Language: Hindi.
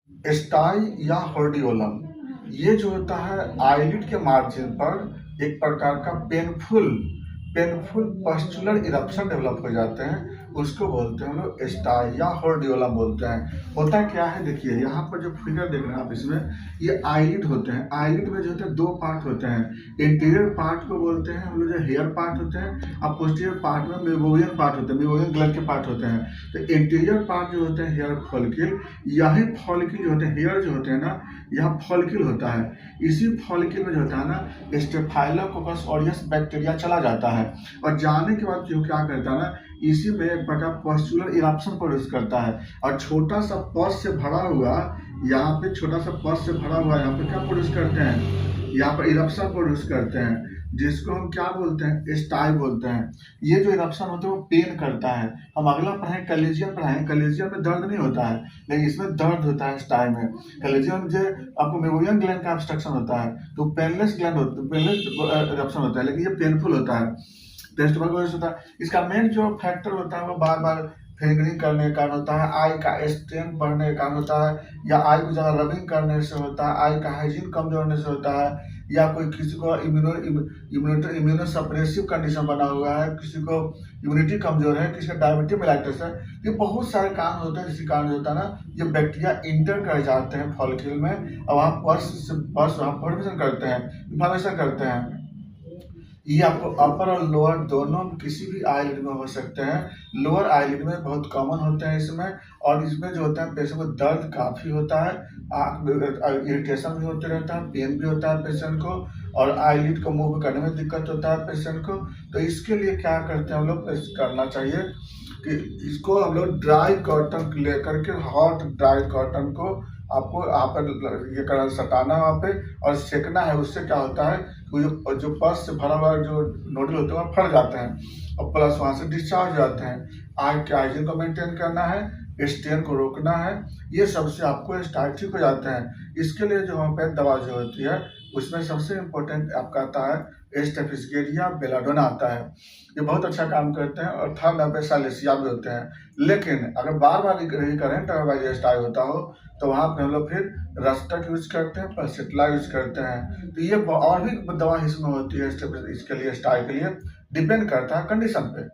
स्टाई या hordeolum, ये जो होता है आईलिड के मार्जिन पर एक प्रकार का painful painful pustular eruption develop हो जाते हैं, उसको बोलते हैं हम लोग स्टाई या hordeolum बोलते हैं। होता क्या है, देखिए यहाँ पर जो फिगर देख रहे हैं आप, इसमें ये आईलिड होते हैं। आईलिड में जो होते हैं दो पार्ट होते हैं, इंटीरियर पार्ट को बोलते हैं हम लोग जो हेयर पार्ट होते हैं, और पोस्टीरियर पार्ट में मेमोरियन पार्ट होते हैं, मेमोरियन ग्लैंड के पार्ट होते हैं। तो इंटीरियर पार्ट जो होते हैं हेयर फॉलिकल, यही फॉलिकल जो होते हैं, हेयर जो होते हैं ना, यह फॉलिकल होता है। इसी फॉलिकल में जो होता है ना स्टेफाइलोकोकस ऑरियस बैक्टीरिया चला जाता है, और जाने के बाद जो क्या करता है ना, इसी में एक प्रकार पस्चुलर इरप्शन प्रोड्यूस करता है, और छोटा सा पस से भरा हुआ, यहाँ पे छोटा सा पस से भरा हुआ यहाँ पे क्या प्रोड्यूस करते हैं, यहाँ पर इरप्शन प्रोड्यूस करते हैं, जिसको हम क्या बोलते हैं, स्टाई बोलते हैं। ये जो इरप्शन होता है वो पेन करता है। हम अगला पढ़ें कलेजियन पढ़ाएं, कलेजियन में दर्द नहीं होता है, लेकिन इसमें दर्द होता है स्टाई में। कलेजियन जो आपको मेमोरियन ग्लैंड का ऑब्स्ट्रक्शन होता है, तो पेनलेस ग्लैंड होता है, पेनलेस इरप्शन होता है, लेकिन ये पेनफुल होता है, टेस्ट होता है। इसका मेन जो फैक्टर होता है वो बार बार फिंगरिंग करने के कारण होता है, आई का स्ट्रेन बढ़ने के कारण होता है, या आई को ज़्यादा रबिंग करने से होता है, आई का हाइजीन कमजोर होने से होता है, या कोई किसी को इम्यूनो सप्रेसिव कंडीशन बना हुआ है, किसी को इम्यूनिटी कमजोर है, किसी का डायबिटीज मेलाइटिस है। ये बहुत सारे कारण होते हैं, जिसके कारण होता है ना, ये बैक्टीरिया इंटर कर जाते हैं फॉलिकल में, और वहाँ पर्स फॉर्मेशन करते हैं, इन्फ्लेमेशन करते हैं। ये आपको अपर और लोअर दोनों किसी भी आईलिड में हो सकते हैं। लोअर आईलिड में बहुत कॉमन होते हैं इसमें, और इसमें जो होता है पेशेंट को दर्द काफ़ी होता है, आँख इरिटेशन भी होते रहता है, पेन भी होता है पेशेंट को, और आईलिड को मूव करने में दिक्कत होता है पेशेंट को। तो इसके लिए क्या करते हैं हम लोग, करना चाहिए कि इसको हम लोग ड्राई कॉटन लेकर के, हॉट ड्राई कॉटन को आपको यहाँ पर ये करना, सटाना वहाँ पे और सेकना है। उससे क्या होता है, जो पस से भरा हुआ जो नोडल होते हैं वो फट जाते हैं, और प्लस वहाँ से डिस्चार्ज हो जाते हैं। आग के हाइजीन को मेंटेन करना है, स्टेन को रोकना है, ये सबसे आपको स्टाई ठीक हो जाते हैं। इसके लिए जो होम्योपैथ दवा जो होती है, उसमें सबसे इम्पोर्टेंट आपका आता है स्टेफिस्केरिया बेलाडोना आता है। ये बहुत अच्छा काम करते हैं, और थर्ड नंबर साइलेसिया भी होते हैं। लेकिन अगर बार बार रिकरेंट अगर स्टाई होता हो, तो वहाँ पे हम लोग फिर रस्टक यूज करते हैं, पल्सिट्ला यूज करते हैं। तो ये और भी दवा इसमें होती है इसके लिए, स्टाई के लिए, डिपेंड करता है कंडीशन पे।